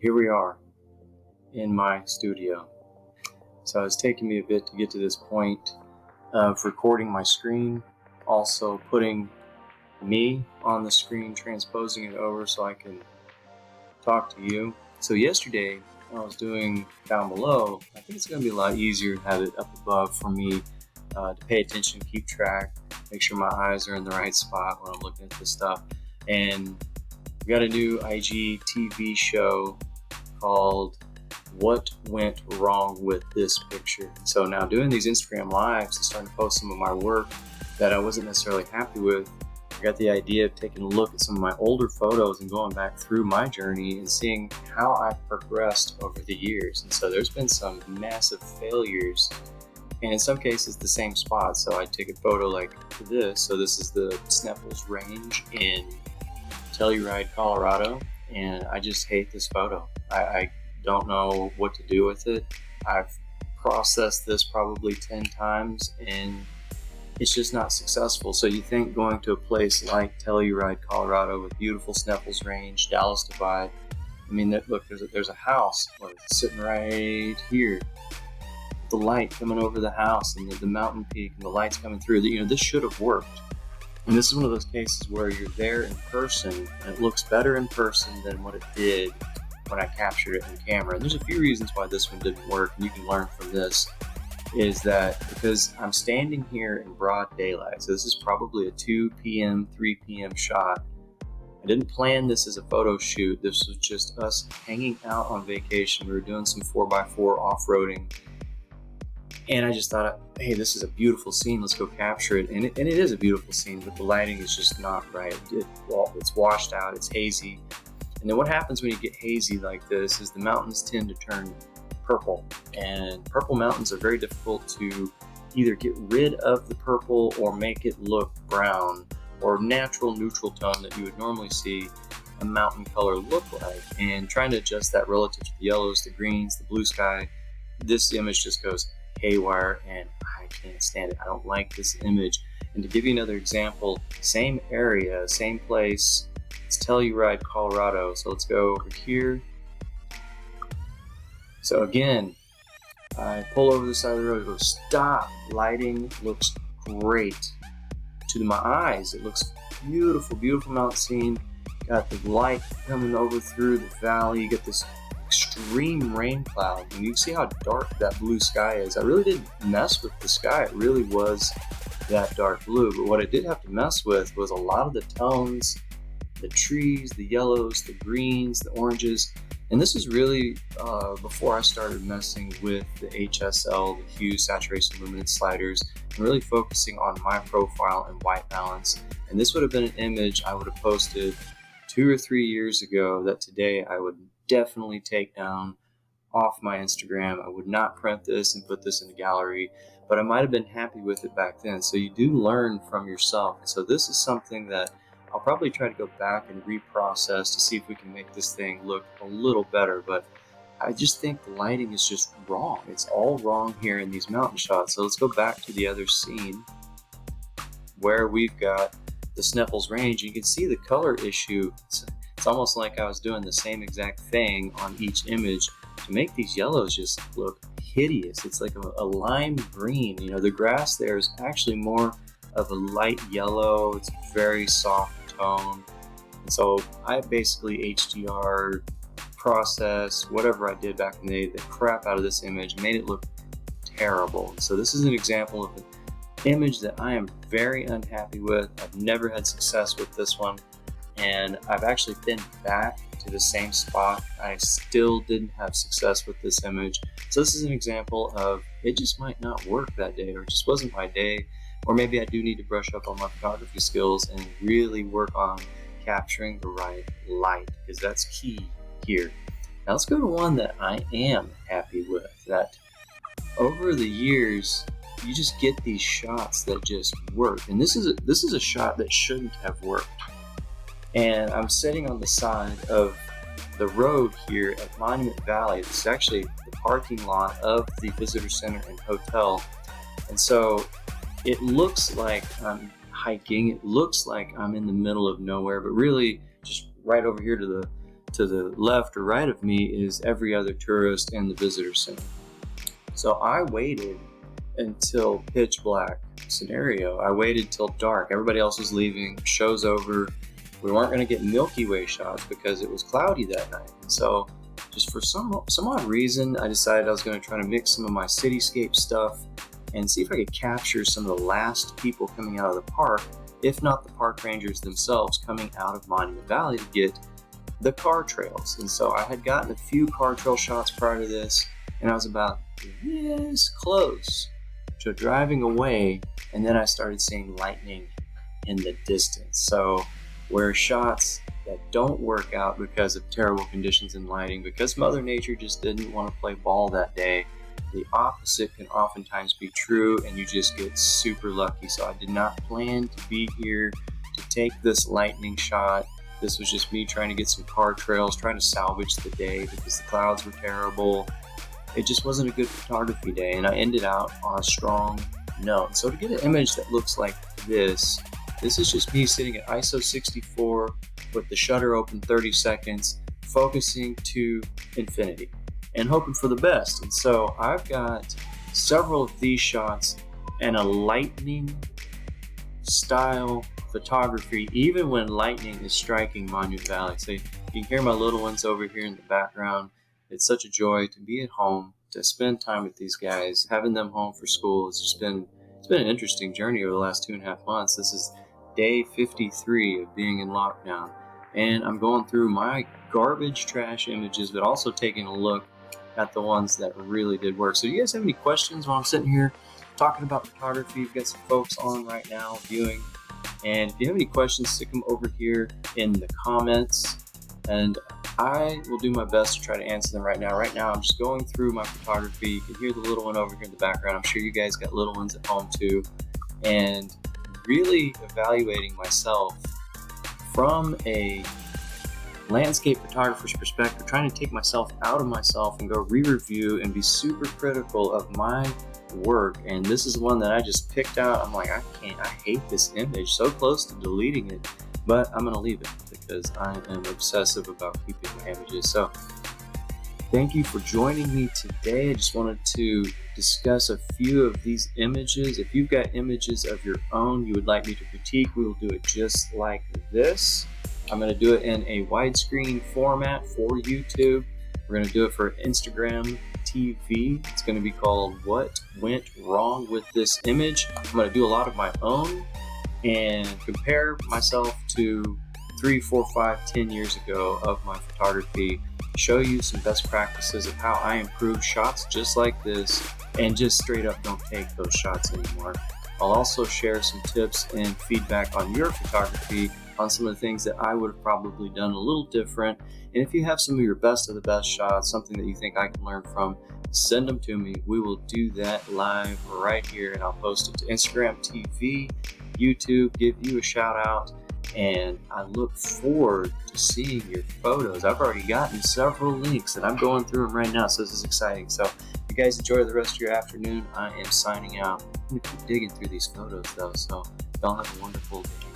here we are in my studio. So it's taken me a bit to get to this point of recording my screen, also putting me on the screen, transposing it over so I can talk to you. So yesterday, when I was doing down below, I think it's going to be a lot easier to have it up above for me to pay attention, keep track, make sure my eyes are in the right spot when I'm looking at this stuff. And we got a new IGTV show called What Went Wrong with This Picture. So now doing these Instagram lives and starting to post some of my work that I wasn't necessarily happy with, I got the idea of taking a look at some of my older photos and going back through my journey and seeing how I've progressed over the years. And so there's been some massive failures, and in some cases the same spot. So I take a photo like this. So this is the Sneffels Range in Telluride, Colorado, and I just hate this photo. I don't know what to do with it. I've processed this probably 10 times and it's just not successful. So you think going to a place like Telluride, Colorado with beautiful Sneffels Range, Dallas Divide, I mean, look, there's a house sitting right here. The light coming over the house and the mountain peak and the lights coming through. This should have worked. And this is one of those cases where you're there in person and it looks better in person than what it did when I captured it in camera. And there's a few reasons why this one didn't work, and you can learn from this, is that because I'm standing here in broad daylight. So this is probably a 2 p.m., 3 p.m. shot. I didn't plan this as a photo shoot. This was just us hanging out on vacation. We were doing some 4x4 off-roading. And I just thought, hey, this is a beautiful scene. Let's go capture it. And it is a beautiful scene, but the lighting is just not right. It's washed out. It's hazy. And then what happens when you get hazy like this is the mountains tend to turn purple. And purple mountains are very difficult to either get rid of the purple or make it look brown or natural neutral tone that you would normally see a mountain color look like. And trying to adjust that relative to the yellows, the greens, the blue sky, this image just goes haywire and I can't stand it. I don't like this image. And to give you another example, same area, same place, it's Telluride, Colorado. So let's go over here. So again, I pull over the side of the road and go, stop. Lighting looks great. To my eyes, it looks beautiful, beautiful mountain scene. Got the light coming over through the valley. You get this extreme rain cloud, and you can see how dark that blue sky is. I really didn't mess with the sky. It really was that dark blue. But what I did have to mess with was a lot of the tones, the trees, the yellows, the greens, the oranges. And this is really before I started messing with the HSL, the hue, saturation, luminance sliders, and really focusing on my profile and white balance. And this would have been an image I would have posted 2 or 3 years ago that today I would definitely take down off my Instagram. I would not print this and put this in a gallery, but I might have been happy with it back then. So you do learn from yourself. And so this is something that I'll probably try to go back and reprocess to see if we can make this thing look a little better. But I just think the lighting is just wrong. It's all wrong here in these mountain shots. So let's go back to the other scene where we've got the Sneffels Range. You can see the color issue. It's almost like I was doing the same exact thing on each image to make these yellows just look hideous. It's like a lime green. The grass there is actually more of a light yellow. It's very soft tone. And so I basically HDR process, whatever I did back in the day, the crap out of this image, made it look terrible. So this is an example of an image that I am very unhappy with. I've never had success with this one. And I've actually been back to the same spot. I still didn't have success with this image. So this is an example of it just might not work that day, or it just wasn't my day. Or maybe I do need to brush up on my photography skills and really work on capturing the right light, because that's key here. Now let's go to one that I am happy with, that over the years, you just get these shots that just work. And this is a shot that shouldn't have worked. And I'm sitting on the side of the road here at Monument Valley. This is actually the parking lot of the visitor center and hotel. And so it looks like I'm hiking. It looks like I'm in the middle of nowhere, but really just right over here to to the left or right of me is every other tourist and the visitor center. So I waited until pitch black scenario. I waited till dark. Everybody else was leaving. Show's over. We weren't going to get Milky Way shots because it was cloudy that night. And so just for some odd reason, I decided I was going to try to mix some of my cityscape stuff and see if I could capture some of the last people coming out of the park, if not the park rangers themselves coming out of Monument Valley to get the car trails. And so I had gotten a few car trail shots prior to this, and I was about this close to driving away, and then I started seeing lightning in the distance. So where shots that don't work out because of terrible conditions in lighting, because Mother Nature just didn't want to play ball that day, the opposite can oftentimes be true, and you just get super lucky. So I did not plan to be here to take this lightning shot. This was just me trying to get some car trails, trying to salvage the day because the clouds were terrible. It just wasn't a good photography day, and I ended out on a strong note. So to get an image that looks like this is just me sitting at ISO 64 with the shutter open 30 seconds, focusing to infinity and hoping for the best. And so I've got several of these shots and a lightning style photography, even when lightning is striking Monument Valley. So you can hear my little ones over here in the background. It's such a joy to be at home, to spend time with these guys. Having them home for school has just been, it's been an interesting journey over the last 2.5 months. This is day 53 of being in lockdown, and I'm going through my garbage trash images, but also taking a look at the ones that really did work. So do you guys have any questions while I'm sitting here talking about photography? We've got some folks on right now viewing, and if you have any questions, stick them over here in the comments, and I will do my best to try to answer them right now. Right now, I'm just going through my photography. You can hear the little one over here in the background. I'm sure you guys got little ones at home too, and really evaluating myself from a landscape photographer's perspective, trying to take myself out of myself and go re-review and be super critical of my work. And this is one that I just picked out. I'm like, I hate this image, so close to deleting it, but I'm gonna leave it because I am obsessive about keeping my images. So thank you for joining me today. I just wanted to discuss a few of these images. If you've got images of your own you would like me to critique, we will do it just like this. I'm going to do it in a widescreen format for YouTube. We're going to do it for Instagram TV. It's going to be called What Went Wrong with This Image. I'm going to do a lot of my own and compare myself to 3, 4, 5, 10 years ago of my photography, show you some best practices of how I improve shots just like this, and just straight up don't take those shots anymore. I'll also share some tips and feedback on your photography, on some of the things that I would have probably done a little different. And if you have some of your best of the best shots, something that you think I can learn from, send them to me. We will do that live right here, and I'll post it to Instagram TV, YouTube, give you a shout out. And I look forward to seeing your photos. I've already gotten several links and I'm going through them right now, so this is exciting. So you guys enjoy the rest of your afternoon. I am signing out. I'm going to keep digging through these photos though, so y'all have a wonderful day.